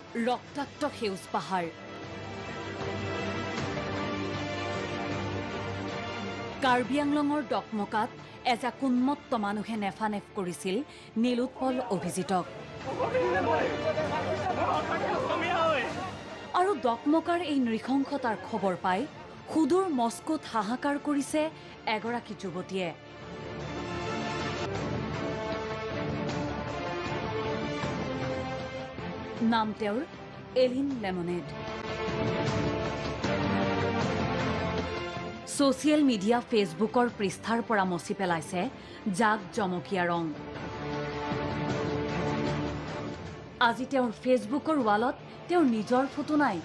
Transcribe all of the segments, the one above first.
ৰক্তাক্ত সেউজ পাহাৰ কাৰ্বি আংলঙৰ ডকমকাত এজাক উন্মত্ত মানুহে নেফানেফ কৰিছিল নীলোৎপল অভিজিতক আৰু ডকমকাৰ এই নৃশংসতাৰ খবৰ পাই সুদূৰ মস্কোত হাহাকাৰ কৰিছে এগৰাকী যুৱতীয়ে নাম তেওঁৰ এলিন লেমনেড সোশিয়েল মিডিয়া ফেসবুকৰ পৃষ্ঠাৰ পৰা মচি পেলাইছে জাক জমকীয়া ৰং আজি তেওঁৰ ফেসবুকৰ ৱালত তেওঁৰ নিজৰ ফটো নাই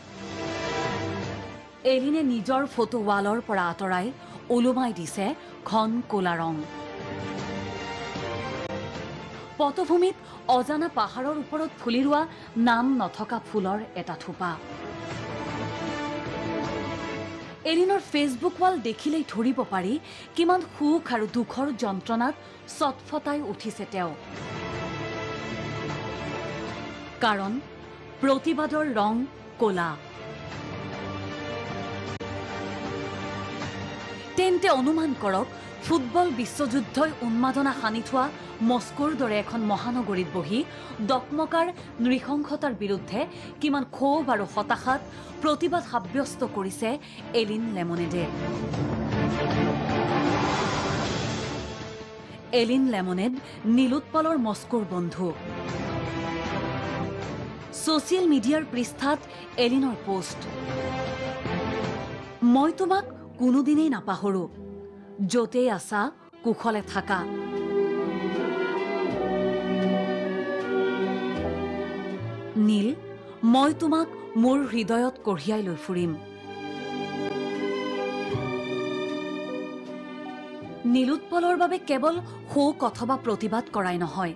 এলিনে নিজৰ ফটো ৱালৰ পৰা আঁতৰাই ওলোমাই দিছে ঘন কোলা ৰং পটভূমিত অজানা পাহাৰৰ ওপৰত ফুলি ৰোৱা নাম নথকা ফুলৰ এটা থোপা এলিনৰ ফেসবুক ৱাল দেখিলেই ধৰিব পাৰি কিমান সুখ আৰু দুখৰ যন্ত্ৰণাত চটফটাই উঠিছে তেওঁ কাৰণ প্ৰতিবাদৰ ৰং কোলা তেন্তে অনুমান কৰক ফুটবল বিশ্বযুদ্ধই উন্মাদনা সানি থোৱা মস্কোৰ দৰে এখন মহানগৰীত বহি ডকমকাৰ নৃশংসতাৰ বিৰুদ্ধে কিমান ক্ষোভ আৰু হতাশাত প্ৰতিবাদ সাব্যস্ত কৰিছে এলিন লেমনেডে এলিন লেমনেড নীলোৎপলৰ মস্কোৰ বন্ধু সোশিয়েল মিডিয়াৰ পৃষ্ঠাত এলিনৰ পোষ্ট মই তোমাক কোনোদিনেই নাপাহৰো য'তেই আছা কুশলে থাকা নীল মই তোমাক মোৰ হৃদয়ত কঢ়িয়াই লৈ ফুৰিম নীলোৎপলৰ বাবে কেৱল শোক অথবা প্ৰতিবাদ কৰাই নহয়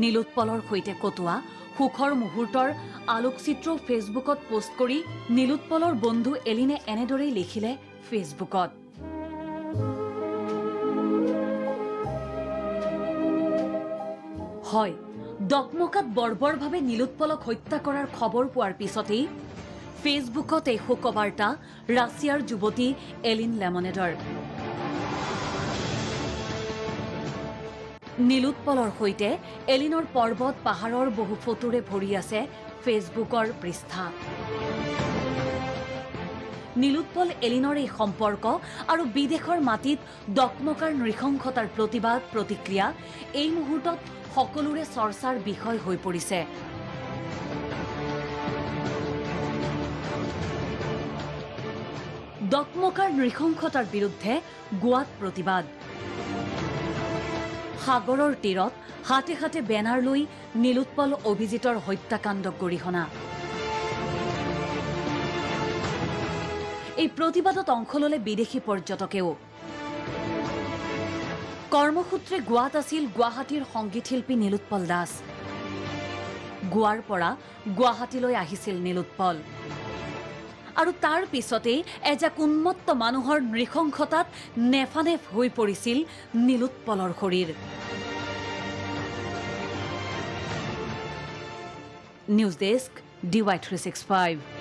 নীলোৎপলৰ সৈতে কটোৱা সুখৰ মুহূৰ্তৰ আলোকচিত্ৰ ফেসবুকত পোষ্ট কৰি নীলোৎপলৰ বন্ধু এলিনে এনেদৰেই লিখিলে ফেসবুকত হয় ডকমকাত বৰ্বৰভাৱে নীলোৎপলক হত্যা কৰাৰ খবৰ পোৱাৰ পিছতেই ফেসবুকত এই শোকবাৰ্তা ৰাছিয়াৰ যুৱতী এলিন লেমনেডৰ নীলোৎপলৰ সৈতে এলিনৰ পৰ্বত পাহাৰৰ বহু ফটোৰে ভৰি আছে ফেসবুকৰ পৃষ্ঠা নীলোৎপল এলিনৰ এই সম্পৰ্ক আৰু বিদেশৰ মাটিত ডকমকাৰ নৃশংসতাৰ প্ৰতিবাদ প্ৰতিক্ৰিয়া এই মুহূৰ্তত সকলোৰে চৰ্চাৰ বিষয় হৈ পৰিছে ডকমকাৰ নৃশংসতাৰ বিৰুদ্ধে গোৱাত প্ৰতিবাদ সাগৰৰ তীৰত হাতে হাতে বেনাৰ লৈ নীলোৎপল অভিজিতৰ হত্যাকাণ্ডক গৰিহণা এই প্ৰতিবাদত অংশ ললে বিদেশী পৰ্যটকেও কৰ্মসূত্ৰে গোৱাত আছিল গুৱাহাটীৰ সংগীত শিল্পী নীলোৎপল দাস গোৱাৰ পৰা গুৱাহাটীলৈ আহিছিল নীলোৎপল আৰু তাৰ পিছতেই এজাক উন্মত্ত মানুহৰ নৃশংসতাত নেফানেফ হৈ পৰিছিল নীলোৎপলৰ শৰীৰ নিউজ ডেস্ক DY365